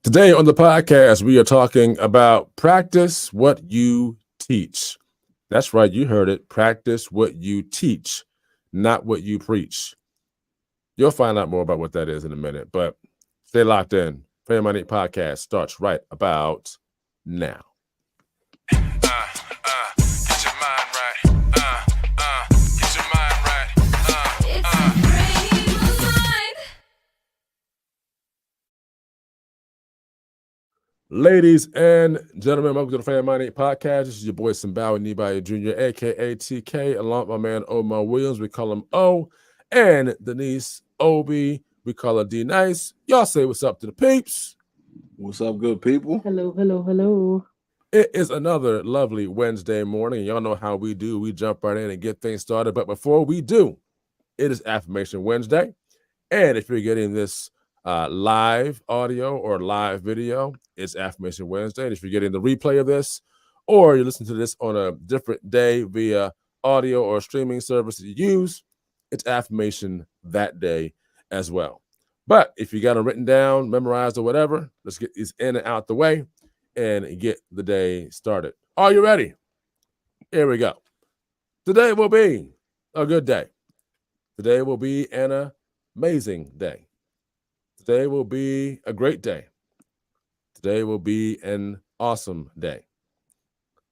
Today on the podcast, we are talking about practice what you teach. That's right, you heard it. Practice what you teach, not what you preach. You'll find out more about what that is in a minute, but stay locked in. Fame Money Podcast starts right about now. Get your mind right. Get your mind right. It's a frame of mind. Ladies and gentlemen, welcome to the Fame Money Podcast. This is your boy Simbawi Nibai Jr., aka TK, along with my man Omar Williams. We call him O, and Denise Obi. We call her D Nice. Y'all say what's up to the peeps. What's up, good people? Hello, hello, hello. It is another lovely Wednesday morning. Y'all know how we do. We jump right in and get things started. But before we do, it is Affirmation Wednesday. And if you're getting this live audio or live video, it's Affirmation Wednesday. And if you're getting the replay of this, or you're listening to this on a different day via audio or streaming service that you use, it's Affirmation that day as well. But if you got them written down, memorized, or whatever, let's get these in and out the way and get the day started. Are you ready? Here we go. Today will be a good day. Today will be an amazing day. Today will be a great day. Today will be an awesome day.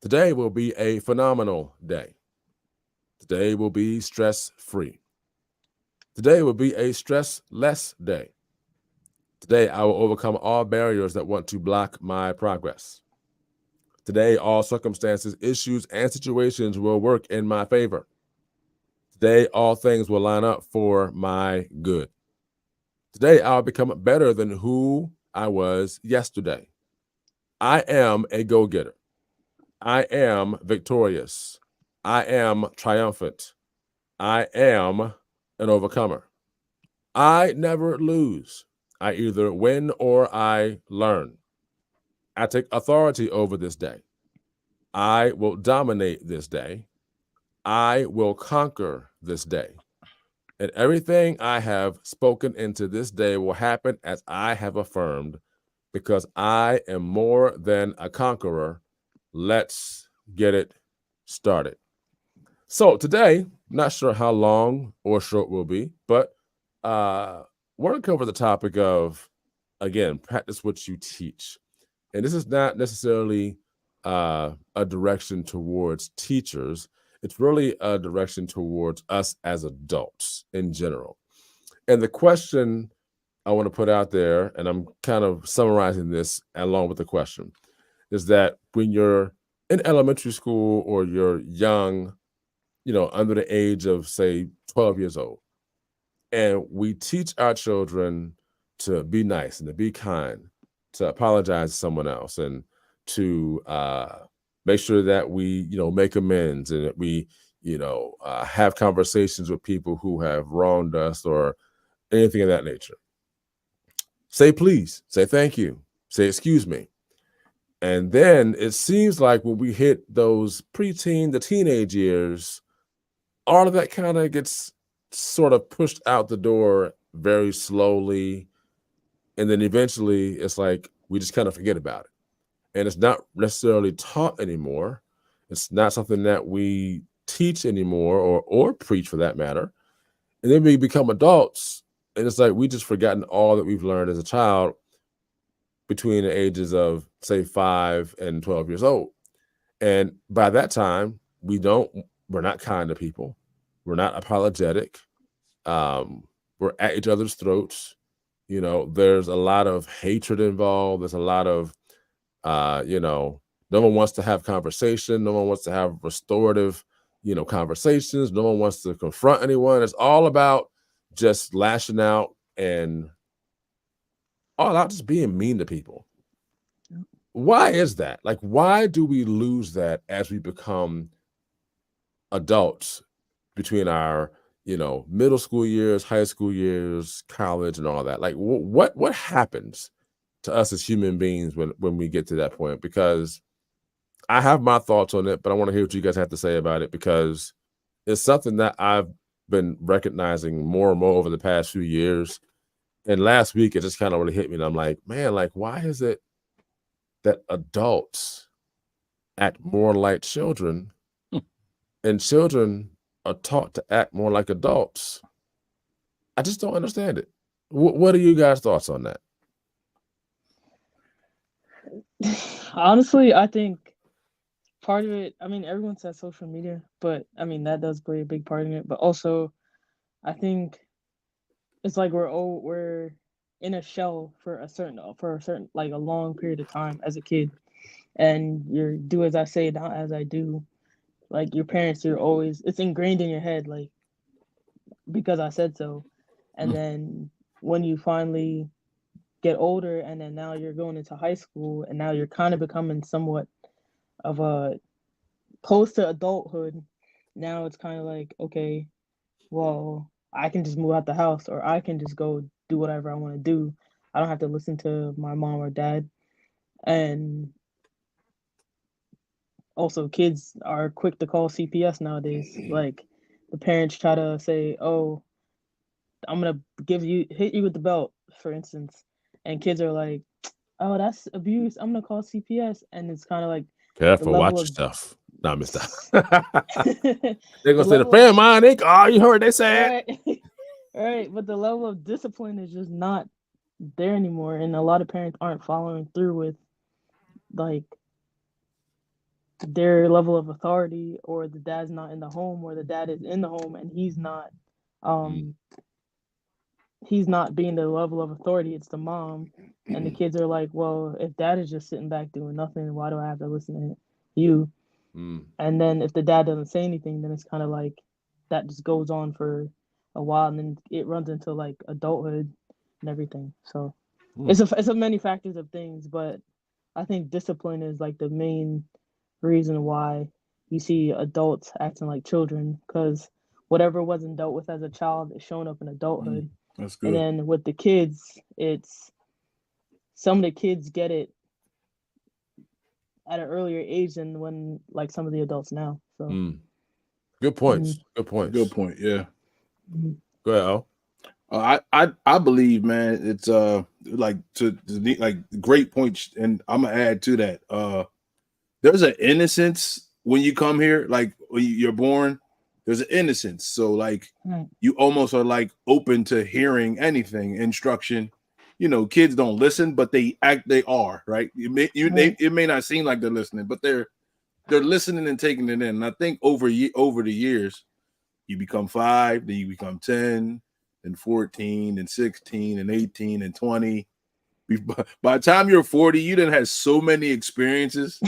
Today will be a phenomenal day. Today will be stress-free. Today will be a stress-less day. Today, I will overcome all barriers that want to block my progress. Today, all circumstances, issues, and situations will work in my favor. Today, all things will line up for my good. Today, I'll become better than who I was yesterday. I am a go-getter. I am victorious. I am triumphant. I am an overcomer. I never lose. I either win or I learn. I take authority over this day. I will dominate this day. I will conquer this day. And everything I have spoken into this day will happen as I have affirmed, because I am more than a conqueror. Let's get it started. So today, not sure how long or short we'll be, but we're going to cover the topic of, again, practice what you teach. And this is not necessarily a direction towards teachers. It's really a direction towards us as adults in general. And the question I want to put out there, and I'm kind of summarizing this along with the question, is that when you're in elementary school or you're young, under the age of, say, 12 years old, and we teach our children to be nice and to be kind, to apologize to someone else, and to make sure that we, make amends, and that we, have conversations with people who have wronged us or anything of that nature. Say please, say thank you, say excuse me. And then it seems like when we hit those preteen, the teenage years, all of that kind of gets sort of pushed out the door very slowly. And then eventually it's like we just kind of forget about it. And it's not necessarily taught anymore. It's not something that we teach anymore or preach, for that matter. And then we become adults, and it's like we just forgotten all that we've learned as a child between the ages of, say, 5 and 12 years old. And by that time, we're not kind to people. We're not apologetic. We're at each other's throats. There's a lot of hatred involved. There's a lot of, no one wants to have conversation. No one wants to have restorative, conversations. No one wants to confront anyone. It's all about just lashing out and all out just being mean to people. Why is that? Like, why do we lose that as we become adults between our, middle school years, high school years, college, and all that? Like, what happens to us as human beings when we get to that point? Because I have my thoughts on it, but I want to hear what you guys have to say about it, because it's something that I've been recognizing more and more over the past few years. And last week it just kind of really hit me, and I'm like, man, like why is it that adults act more like children, and children are taught to act more like adults? I just don't understand it. What are you guys' thoughts on that? Honestly, I think part of it, I mean, everyone says social media, but I mean, that does play a big part in it. But also, I think it's like we're in a shell for a certain like a long period of time as a kid, and you're do as I say, not as I do. Like your parents, you're always it's ingrained in your head, like because I said so. And then when you finally get older, and then now you're going into high school, and now you're kind of becoming somewhat of a close to adulthood. Now it's kind of like, okay, well, I can just move out the house, or I can just go do whatever I want to do. I don't have to listen to my mom or dad. And also, kids are quick to call CPS nowadays. Like the parents try to say, "Oh, I'm gonna hit you with the belt," for instance, and kids are like, "Oh, that's abuse. I'm gonna call CPS," and it's kind of like the Careful, level watch of yourself. No, Mister. the They're gonna say the level of fan mine. Oh, you heard they said. right, right, but the level of discipline is just not there anymore, and a lot of parents aren't following through with like their level of authority, or the dad's not in the home, or the dad is in the home and Mm, um he's not being the level of authority, it's the mom. And the kids are like, well, if dad is just sitting back doing nothing, why do I have to listen to you? mm, And then if the dad doesn't say anything, then it's kind of like that just goes on for a while, and then it runs into like adulthood and everything. So mm, it's a many factors of things, but I think discipline is like the main reason why you see adults acting like children, because whatever wasn't dealt with as a child is showing up in adulthood. That's And good. then with the kids, it's some of the kids get it at an earlier age than when like some of the adults now. So mm. Good mhm, points. Good Good points. point. Yeah. mhm, Go ahead, Al. I believe, man, it's like like great points, and I'm gonna add to that. There's an innocence when you come here, like when you're born. There's an innocence, so like right, you almost are like open to hearing anything, instruction. Kids don't listen, but they are right. right, It may not seem like they're listening, but they're listening and taking it in. And I think over the years, you become 5, then you become 10, then 14, and 16, and 18, and 20. By the time you're 40, you done had so many experiences,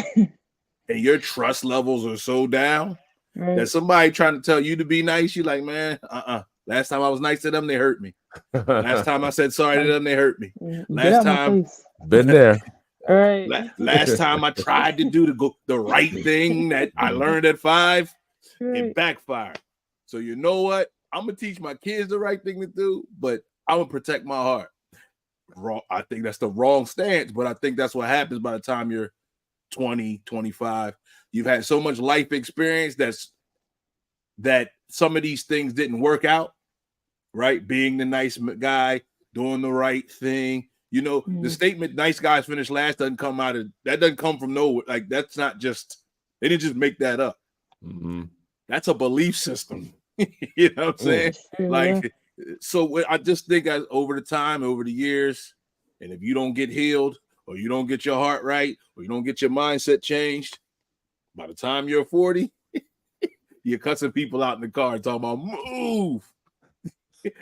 and your trust levels are so down that right. somebody trying to tell you to be nice, you're like, man, Last time I was nice to them, they hurt me. Last time I said sorry to Like, them, they hurt me. get Last out my time, face. Been there. All right. last time I tried to do the right thing that I learned at 5, it Right. backfired. So you know what? I'm gonna teach my kids the right thing to do, but I'm gonna protect my heart. Wrong. I think that's the wrong stance, but I think that's what happens by the time you're 20, 25. You've had so much life experience that some of these things didn't work out, right? Being the nice guy, doing the right thing. The Mm, statement "nice guys finish last" doesn't come from nowhere. Like that's not just they didn't just make that up. Mm-hmm. That's a belief system. You know what I'm Mm, saying? that's true. Yeah. Like, so I just think over the time, over the years, and if you don't get healed, or you don't get your heart right, or you don't get your mindset changed, by the time you're 40, you're cussing people out in the car and talking about move.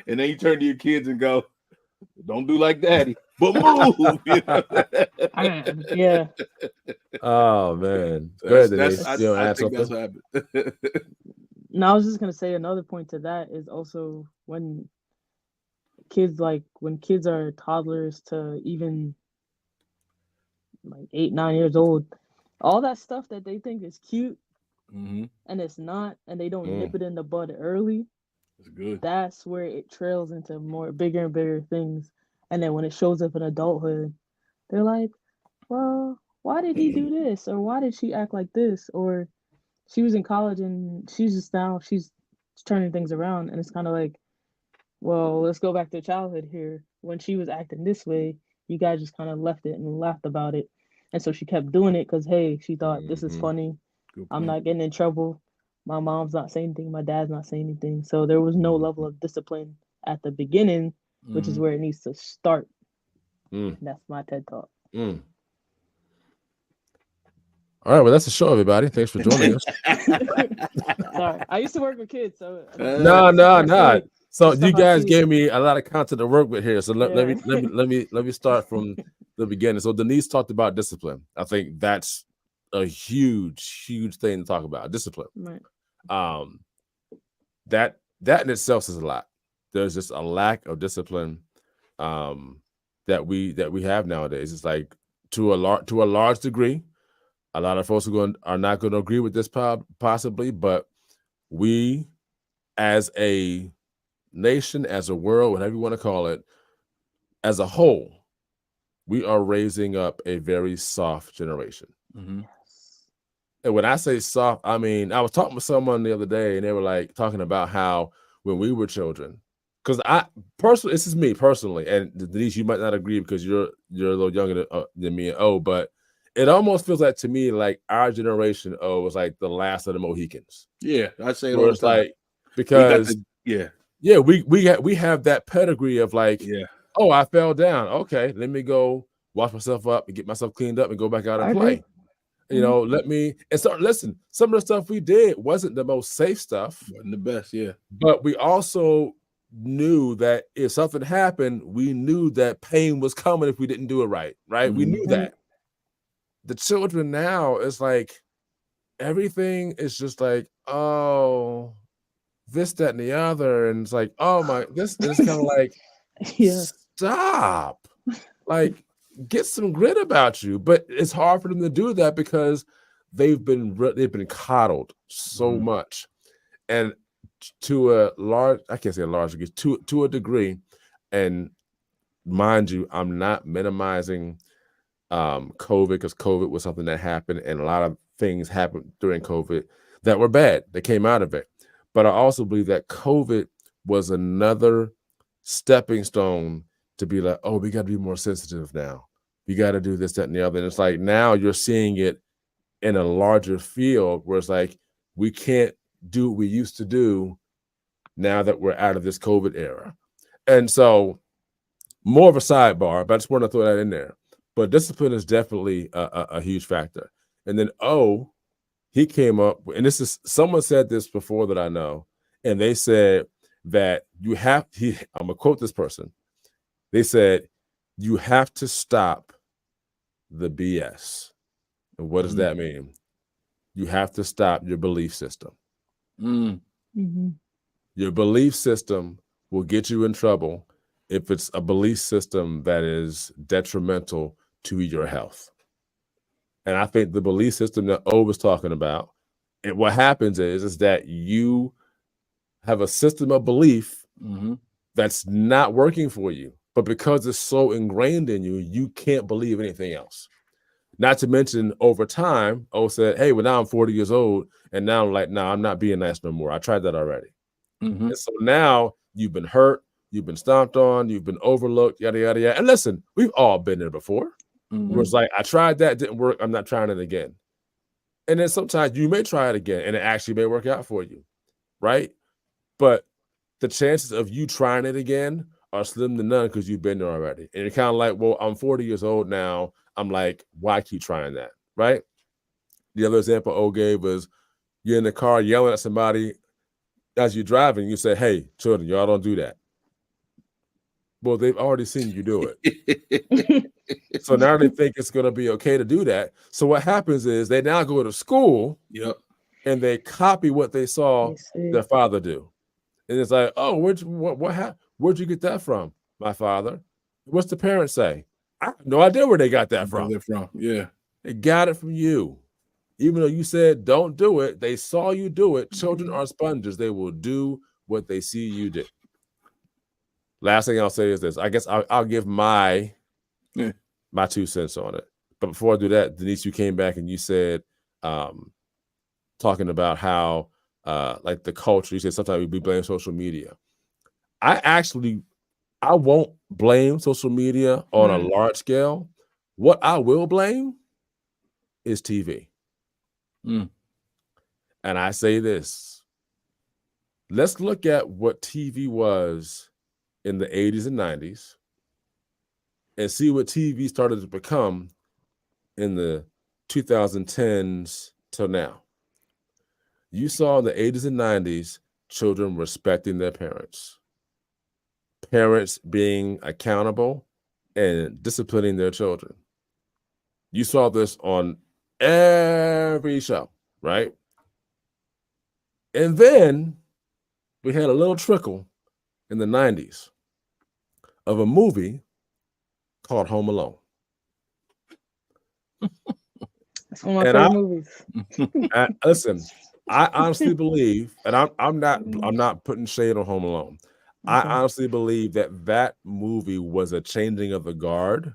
And then you turn to your kids and go, don't do like daddy, but move. Yeah. Oh man. Go ahead, Denise. You want to I add think that's something? what happened. Now I was just gonna say another point to that is also when kids are toddlers to even like 8, 9 years old, all that stuff that they think is cute Mm-hmm. and it's not, and they don't Mm, nip it in the bud early, It's good. that's where it trails into more bigger and bigger things. And then when it shows up in adulthood, they're like, well, why did he do this? Or why did she act like this? Or she was in college and she's turning things around. And it's kind of like, well, let's go back to childhood here. when she was acting this way, you guys just kind of left it and laughed about it. And so she kept doing it because, hey, she thought this is funny. Good I'm point. not getting in trouble. My mom's not saying anything. My dad's not saying anything. So there was no level of discipline at the beginning, which is where it needs to start. Mm. And that's my TED Talk. Mm. All right, well, that's the show, everybody. Thanks for joining us. Sorry, I used to work with kids, so No. So stuff you I guys see. gave me a lot of content to work with here. So let Yeah. me start from the beginning. So Denise talked about discipline. I think that's a huge thing to talk about. Discipline. Right. That in itself is a lot. There's just a lack of discipline that we have nowadays. It's like to a large degree. A lot of folks are not going to agree with this possibly, but we as a nation, as a world, whatever you want to call it, as a whole, we are raising up a very soft generation. Mm-hmm. And when I say soft, I mean, I was talking with someone the other day and they were like talking about how when we were children, because this is me personally, and Denise, you might not agree because you're a little younger than me and but it almost feels like to me like our generation was like the last of the Mohicans. Yeah, I say it where all it's the time. like because we have that pedigree of like, oh, I fell down. Okay, let me go wash myself up and get myself cleaned up and go back out and play. You know, let me and start. Listen, some of the stuff we did wasn't the most safe stuff. Wasn't the best, yeah. But we also knew that if something happened, we knew that pain was coming if we didn't do it right. Right? We knew that. The children now, it's like everything is just like, oh, this, that, and the other. And it's like, oh my, this is kind of like, stop. Like, get some grit about you. But it's hard for them to do that because they've been coddled so much. And to a large, I can't say a large degree, to a degree, and mind you, I'm not minimizing COVID because COVID was something that happened, and a lot of things happened during COVID that were bad that came out of it. But I also believe that COVID was another stepping stone to be like, oh, we got to be more sensitive now. We got to do this, that, and the other. And it's like now you're seeing it in a larger field where it's like we can't do what we used to do now that we're out of this COVID era. And so more of a sidebar, but I just want to throw that in there. But discipline is definitely a huge factor. And then he came up, and this is someone said this before that I know, and they said that I'm gonna quote this person. They said you have to stop the BS. And what does that mean? You have to stop your belief system. Your belief system will get you in trouble if it's a belief system that is detrimental to your health. And I think the belief system that O was talking about, what happens is that you have a system of belief that's not working for you. But because it's so ingrained in you, you can't believe anything else. Not to mention over time, O said, hey, well, now I'm 40 years old. And now I'm like, no, I'm not being nice no more. I tried that already. And so now you've been hurt, you've been stomped on, you've been overlooked, yada, yada, yada. And listen, we've all been there before. Where it's like, I tried that, didn't work, I'm not trying it again. And then sometimes you may try it again and it actually may work out for you, right? But the chances of you trying it again are slim to none because you've been there already. And you're kind of like, well, I'm 40 years old now. I'm like, why keep trying that, right? The other example O gave was you're in the car yelling at somebody as you're driving. You say, hey, children, y'all don't do that. Well, they've already seen you do it. So now they think it's going to be okay to do that. So what happens is they now go to school and they copy what they saw their father do. And it's like, oh, where'd you get that from? My father. What's the parents say? I have no idea where they got that from. Yeah. They got it from you. Even though you said don't do it, they saw you do it. Children are sponges. They will do what they see you do. Last thing I'll say is this. I guess I'll give my 2 cents on it. But before I do that, Denise, you came back and you said, talking about how, like the culture, you said sometimes we blame social media. I actually I won't blame social media on a Mm. large scale. What I will blame is TV. Mm. And I say this, let's look at what TV was in the 80s and 90s and see what TV started to become in the 2010s till now. You saw in the 80s and 90s children respecting their parents, parents being accountable and disciplining their children. You saw this on every show, right? And then we had a little trickle in the 90s of a movie called Home Alone. It's one of my And favorite movies. listen, I honestly believe, and I'm Mm. not putting shade on Home Alone. I Okay. honestly believe that movie was a changing of the guard,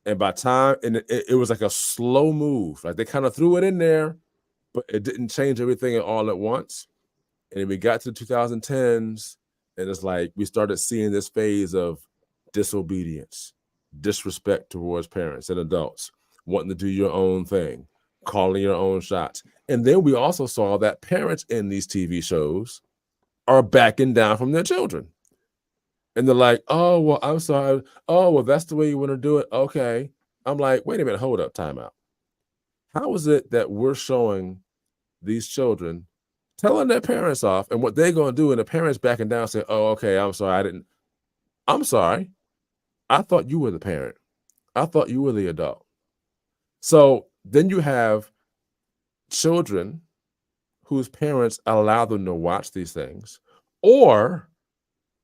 and by time and it was like a slow move. Like they kind of threw it in there, but it didn't change everything all at once. And then we got to the 2010s, and it's like we started seeing this phase of disobedience, disrespect towards parents and adults, wanting to do your own thing, calling your own shots. And then we also saw that parents in these TV shows are backing down from their children. And they're like, oh, well, I'm sorry. Oh, well, that's the way you want to do it. Okay. I'm like, wait a minute, hold up, time out. How is it that we're showing these children telling their parents off and what they're going to do, and the parents backing down saying, oh, okay, I'm sorry, I'm sorry, I thought you were the parent, I thought you were the adult. So then you have children whose parents allow them to watch these things, or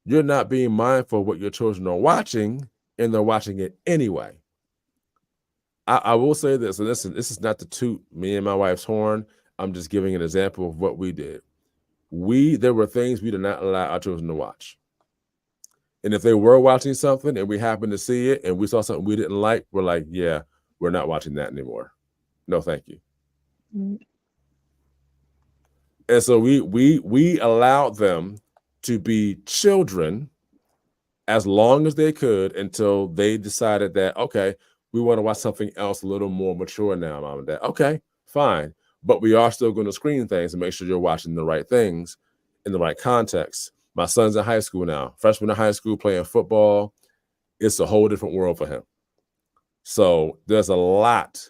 you're not being mindful of what your children are watching and they're watching it anyway. I will say this, and listen, this is not to toot me and my wife's horn. I'm just giving an example of what we did. There were things we did not allow our children to watch. And if they were watching something and we happened to see it and we saw something we didn't like, we're like, yeah, we're not watching that anymore. No, thank you. Mm. And so we allowed them to be children as long as they could until they decided that, okay, we want to watch something else a little more mature now, mom and dad. Okay, fine. But we are still going to screen things and make sure you're watching the right things in the right context. My son's in high school now, freshman in high school, playing football. It's a whole different world for him. So there's a lot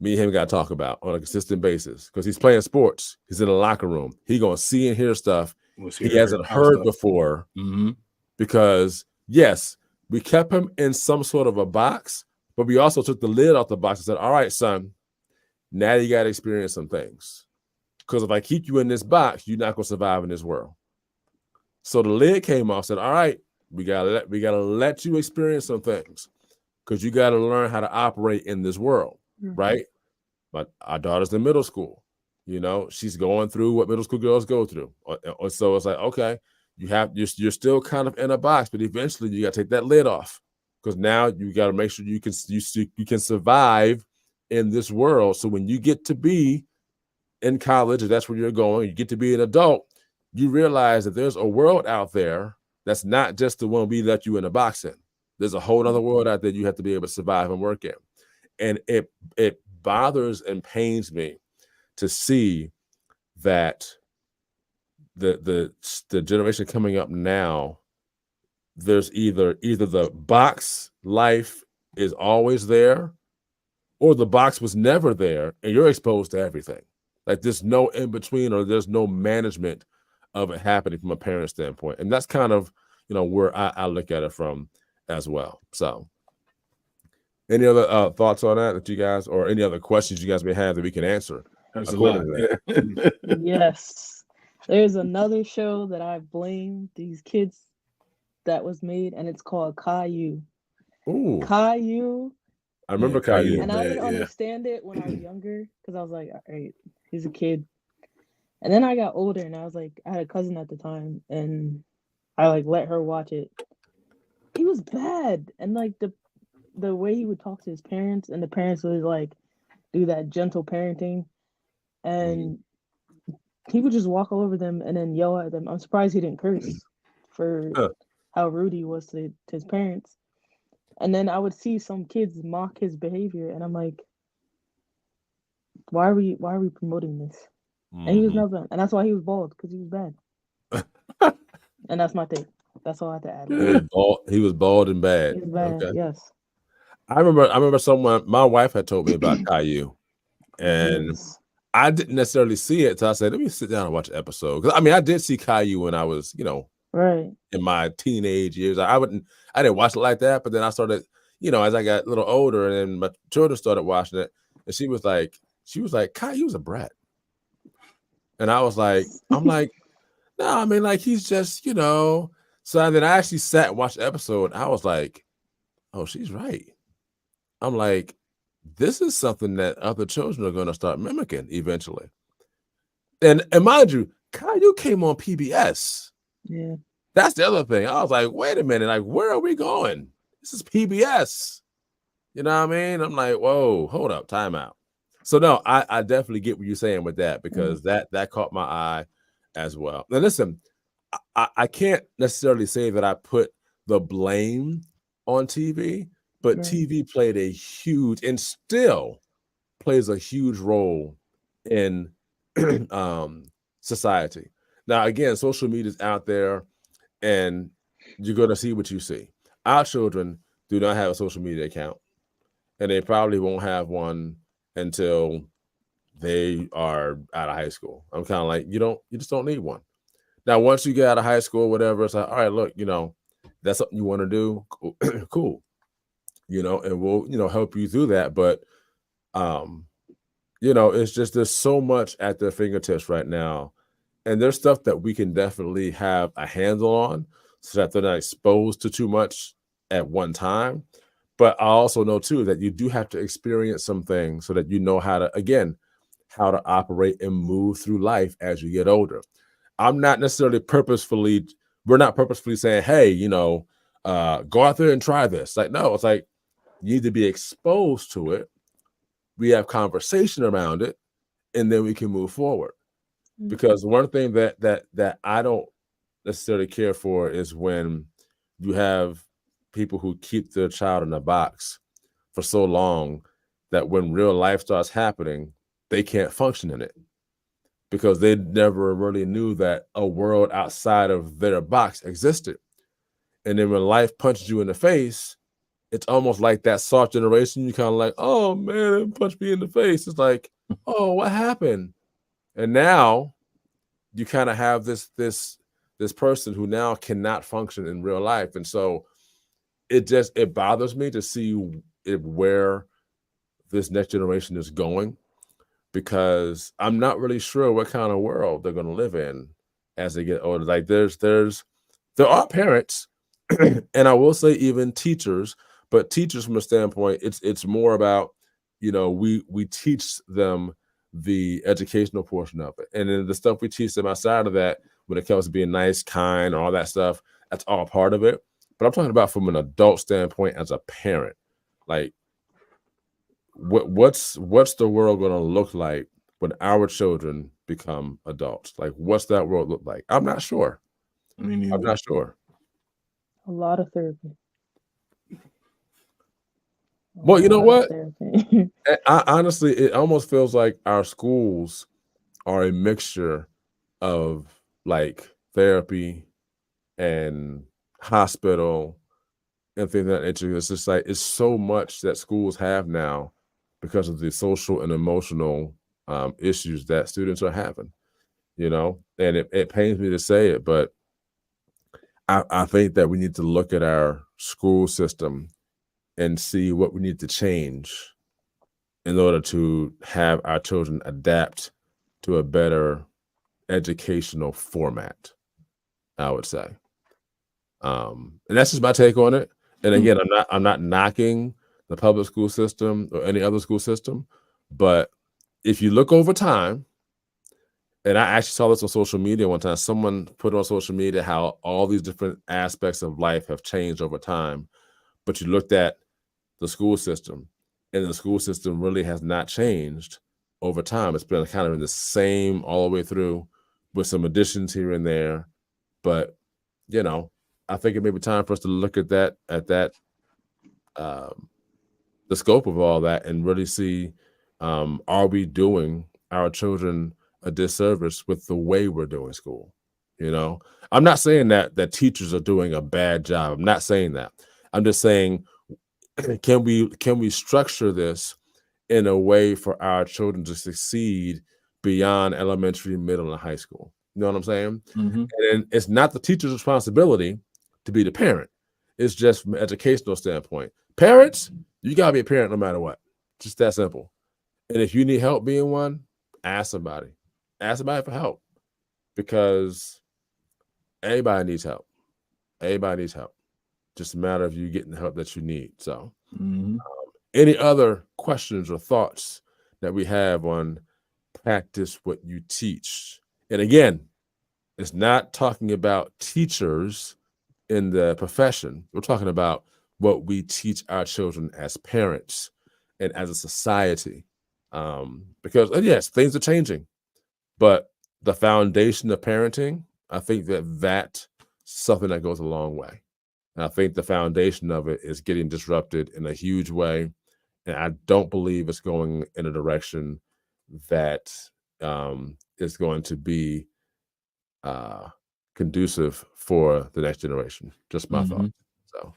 me and him got to talk about on a consistent basis because he's playing sports. He's in the locker room. He's going to see and hear stuff he hasn't heard before. Mm-hmm. Because yes, we kept him in some sort of a box, but we also took the lid off the box and said, all right, son, now you got to experience some things. Because if I keep you in this box, you're not going to survive in this world. So the lid came off, said, all right, we gotta let you experience some things because you got to learn how to operate in this world, right? But our daughter's in middle school. You know, she's going through what middle school girls go through. So it's like, okay, you're still kind of in a box, but eventually you got to take that lid off because now you got to make sure you can survive in this world. So when you get to be in college, if that's where you're going, you get to be an adult, you realize that there's a world out there that's not just the one we let you in a box in. There's a whole other world out there you have to be able to survive and work in. And it bothers and pains me to see that the generation coming up now, there's either the box life is always there, or the box was never there, and you're exposed to everything. Like there's no in between, or there's no management of it happening from a parent standpoint, and that's kind of where I look at it from as well. So, any other thoughts on that you guys, or any other questions you guys may have that we can answer? That's a lot. Yes. There's another show that I blame these kids that was made, and it's called Caillou. Ooh, Caillou. I remember Caillou. And I didn't understand it when I was younger because I was like, all right, he's a kid. And then I got older and I was like, I had a cousin at the time and I like let her watch it. He was bad. And like the way he would talk to his parents, and the parents would like do that gentle parenting, and he would just walk all over them and then yell at them. I'm surprised he didn't curse for how rude he was to his parents. And then I would see some kids mock his behavior, and I'm like, why are we promoting this? And he was Mhm. never, and that's why he was bald, because he was bad. And that's my take. That's all I have to add. He was bald. He was bald and bad. He was bad. Okay. Yes. I remember someone. My wife had told me about Caillou, and Yes. I didn't necessarily see it. So I said, let me sit down and watch an episode. Because I mean, I did see Caillou when I was, Right. in my teenage years. I didn't watch it like that. But then I started, as I got a little older, and then my children started watching it, and she was like, Caillou's a brat, and I'm like, no, I mean, like he's just, So then I actually sat and watched the episode. I was like, oh, she's right. I'm like, this is something that other children are going to start mimicking eventually. And mind you, Caillou came on PBS. Yeah. That's the other thing. I was like, wait a minute, like, where are we going? This is PBS. You know what I mean? I'm like, whoa, hold up, time out. So no, I definitely get what you're saying with that, because that caught my eye as well. Now listen, I can't necessarily say that I put the blame on TV, but Right. TV played a huge, and still plays a huge role in society. Now, again, social media is out there, and you're going to see what you see. Our children do not have a social media account, and they probably won't have one until they are out of high school. I'm kind of like, you just don't need one. Now, once you get out of high school, whatever, it's like, all right, look, that's something you want to do. Cool. And we'll, help you through that. But, it's just, there's so much at their fingertips right now. And there's stuff that we can definitely have a handle on so that they're not exposed to too much at one time. But I also know too that you do have to experience some things so that you know how to operate and move through life as you get older. We're not purposefully saying, hey, go out there and try this. Like, no, it's like you need to be exposed to it. We have conversation around it, and then we can move forward. Because one thing that I don't necessarily care for is when you have people who keep their child in a box for so long that when real life starts happening, they can't function in it because they never really knew that a world outside of their box existed. And then when life punches you in the face, it's almost like that soft generation. You kind of like, oh man, it punched me in the face. It's like, oh, what happened? And now you kind of have this person who now cannot function in real life. And so it bothers me to see where this next generation is going, because I'm not really sure what kind of world they're going to live in as they get older. Like there are parents, and I will say even teachers, but teachers from a standpoint, it's more about, we teach them the educational portion of it. And then the stuff we teach them outside of that, when it comes to being nice, kind, all that stuff, that's all part of it. But I'm talking about from an adult standpoint as a parent. Like, what's the world going to look like when our children become adults? Like, what's that world look like? I'm not sure. I'm not sure. A lot of therapy. Well, you know what? Honestly, it almost feels like our schools are a mixture of like therapy and hospital and things of that nature. It's just like, it's so much that schools have now because of the social and emotional issues that students are having, and it pains me to say it, but I think that we need to look at our school system and see what we need to change in order to have our children adapt to a better educational format, I would say. And that's just my take on it. And again, I'm not knocking the public school system or any other school system, but if you look over time, and I actually saw this on social media one time, someone put on social media how all these different aspects of life have changed over time, but you looked at the school system, and the school system really has not changed over time. It's been kind of in the same all the way through with some additions here and there. But, I think it may be time for us to look at that the scope of all that and really see, are we doing our children a disservice with the way we're doing school? You know, I'm not saying that teachers are doing a bad job. I'm not saying that. I'm just saying, can we structure this in a way for our children to succeed beyond elementary, middle, and high school? You know what I'm saying? Mm-hmm. And it's not the teacher's responsibility to be the parent. It's just from an educational standpoint. Parents, you gotta be a parent no matter what. Just that simple. And if you need help being one, ask somebody. Ask somebody for help, because everybody needs help. Everybody needs help. Just a matter of you getting the help that you need. So, any other questions or thoughts that we have on practice what you teach? And again, it's not talking about teachers in the profession. We're talking about what we teach our children as parents and as a society. Because yes, things are changing, but the foundation of parenting, I think that's something that goes a long way. And I think the foundation of it is getting disrupted in a huge way. And I don't believe it's going in a direction that is going to be conducive for the next generation. Just my thought. So,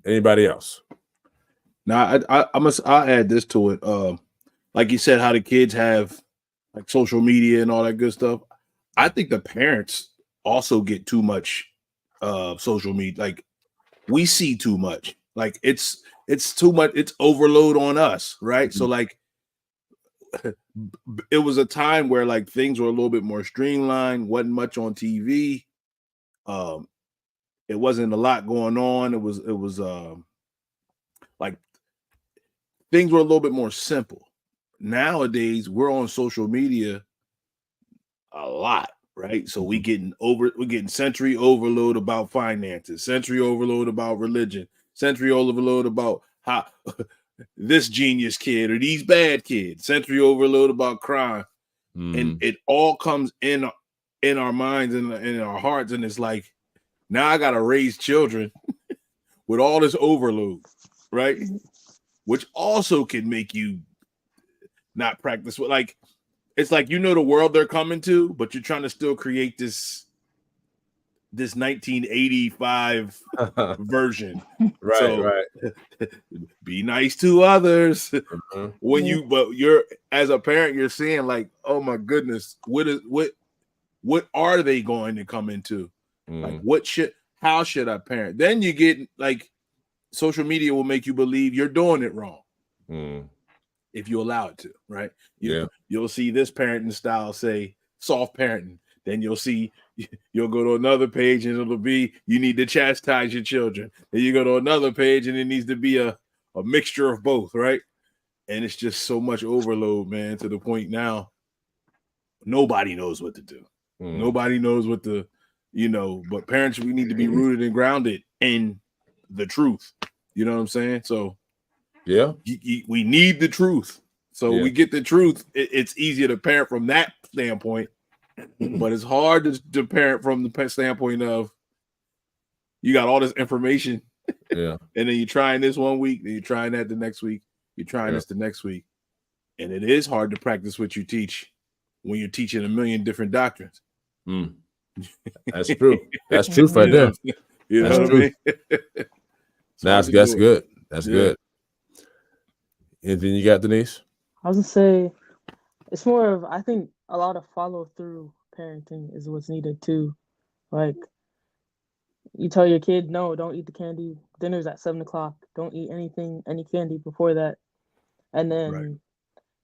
anybody else? Now, I'll add this to it. Like you said, how the kids have like social media and all that good stuff. I think the parents also get too much social media. Like, we see too much. Like, it's too much. It's overload on us, right? So like, it was a time where like things were a little bit more streamlined. Wasn't much on TV. It wasn't a lot going on. It was like things were a little bit more simple. Nowadays, we're on social media a lot, right? So we're getting sensory overload about finances, sensory overload about religion, sensory overload about how this genius kid or these bad kids, sensory overload about crime. And it all comes in our minds and in our hearts. And it's like, now I gotta raise children with all this overload, right? Which also can make you not practice. Like, it's like, you know, the world they're coming to, but you're trying to still create this 1985 version. Right, so, right. Be nice to others. When you're as a parent, you're seeing like, oh my goodness, what are they going to come into? Like, how should I parent? Then you get like, social media will make you believe you're doing it wrong. If you allow it to, right? You'll see this parenting style say soft parenting. Then you'll go to another page and it'll be, you need to chastise your children. Then you go to another page and it needs to be a mixture of both, right? And it's just so much overload, man, to the point now nobody knows what to do. Nobody knows what to, but parents, we need to be rooted and grounded in the truth. You know what I'm saying? So yeah, we need the truth. So we get the truth. It's easier to parent from that standpoint, but it's hard to parent from the standpoint of, you got all this information, and then you're trying this one week, then you're trying that the next week, you're trying this the next week, and it is hard to practice what you teach when you're teaching a million different doctrines. That's true. That's true right there. You know what I mean? That's good. That's good. Anything you got, Denise? I was gonna say, it's more of, I think a lot of follow through parenting is what's needed too. Like, you tell your kid, no, don't eat the candy. Dinner's at 7:00. Don't eat any candy before that. And then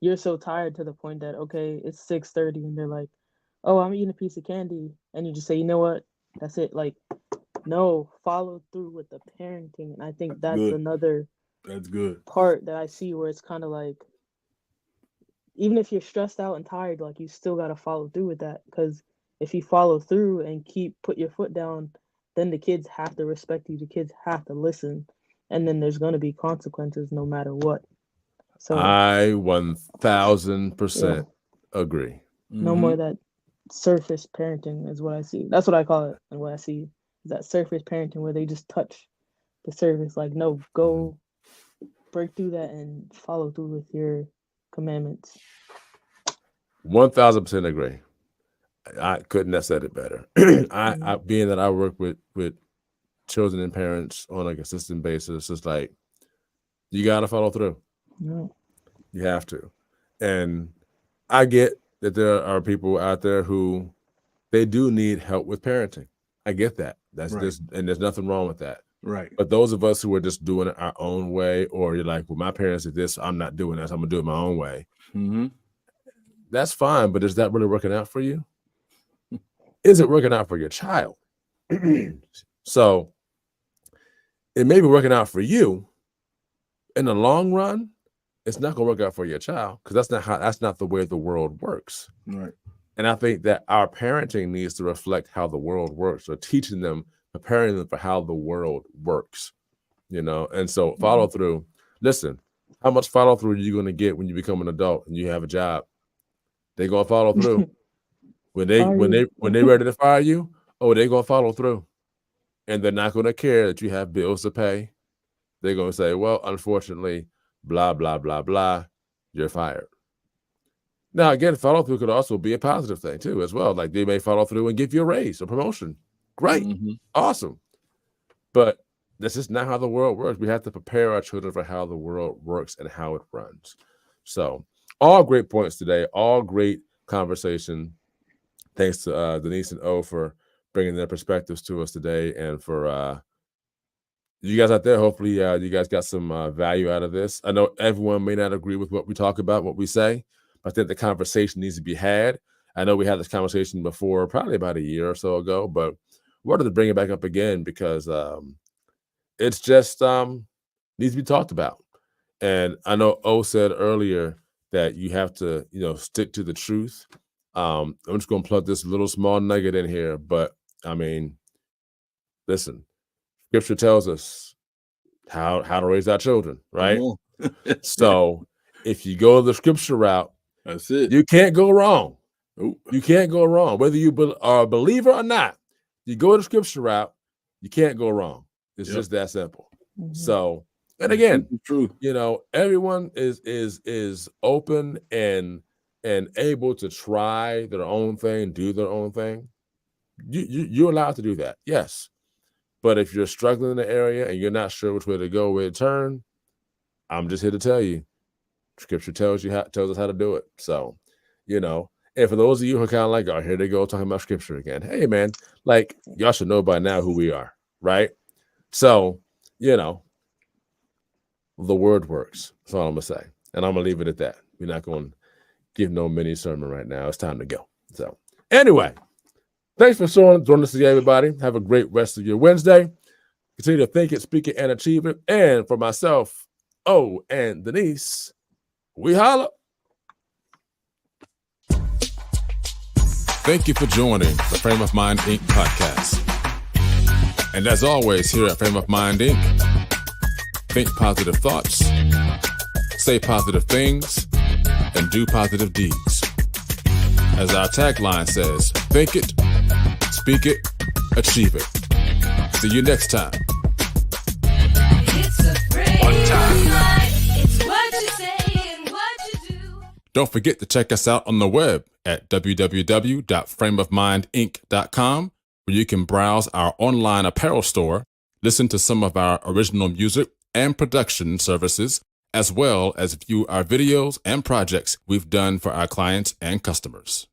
you're so tired to the point that, okay, it's 6:30 and they're like, oh, I'm eating a piece of candy. And you just say, you know what? That's it. Like, no, follow through with the parenting. And I think that's another part that I see where it's kind of like, even if you're stressed out and tired, like, you still got to follow through with that. Because if you follow through and put your foot down, then the kids have to respect you. The kids have to listen. And then there's going to be consequences no matter what. So I 1000% agree. No more that surface parenting is what I see. That's what I call it and what I see. is that surface parenting where they just touch the surface. Like, no, go break through that and follow through with your commandments. 1000% agree. I couldn't have said it better. I being that I work with children and parents on a consistent basis, it's like you got to follow through. Yeah. You have to. And I get that there are people out there who they do need help with parenting. I get that. That's Right. just, and there's nothing wrong with that. Right. But those of us who are just doing it our own way, or you're like, well, my parents did this, I'm not doing this, I'm gonna do it my own way. Mm-hmm. That's fine, but is that really working out for you? Is it working out for your child? So it may be working out for you. In the long run, it's not gonna work out for your child, because that's not the way the world works. Right. And I think that our parenting needs to reflect how the world works, or teaching them, preparing them for how the world works, and so follow through. Listen, how much follow through are you going to get when you become an adult and you have a job? They're going to follow through. when they ready to fire you, they're going to follow through, and they're not going to care that you have bills to pay. They're going to say, well, unfortunately, blah blah blah blah, you're fired. Now, again, follow through could also be a positive thing too, as well. Like, they may follow through and give you a raise or promotion. Great. Mm-hmm. Awesome. But this is not how the world works. We have to prepare our children for how the world works and how it runs. So, all great points today, all great conversation. Thanks to Denise and O for bringing their perspectives to us today, and for you guys out there. Hopefully, you guys got some value out of this. I know everyone may not agree with what we talk about, what we say. I think the conversation needs to be had. I know we had this conversation before, probably about a year or so ago, but wanted to bring it back up again because it's just needs to be talked about. And I know O said earlier that you have to, stick to the truth. I'm just going to plug this little small nugget in here, but I mean, listen, Scripture tells us how to raise our children, right? So if you go the Scripture route, that's it. You can't go wrong. Ooh. You can't go wrong. Whether you are a believer or not, you go the Scripture route, you can't go wrong. It's just that simple. Mhm. So, and again, true. Everyone is open and able to try their own thing, do their own thing. You're allowed to do that, yes. But if you're struggling in the area and you're not sure which way to go, where to turn, I'm just here to tell you. Scripture tells us how to do it. So, and for those of you who are kind of like, oh, here they go talking about Scripture again. Hey, man, like, y'all should know by now who we are, right? So, the word works. That's all I'm gonna say, and I'm gonna leave it at that. We're not going to give no mini sermon right now. It's time to go. So, anyway, thanks for joining us today, everybody. Have a great rest of your Wednesday. Continue to think it, speak it, and achieve it. And for myself, O, and Denise, we holla. Thank you for joining the Frame of Mind Inc. podcast. And as always, here at Frame of Mind Inc., think positive thoughts, say positive things, and do positive deeds. As our tagline says, think it, speak it, achieve it. See you next time. It's a frame of mind. It's what you say and what you do. Don't forget to check us out on the web at www.frameofmindinc.com, where you can browse our online apparel store, listen to some of our original music and production services, as well as view our videos and projects we've done for our clients and customers.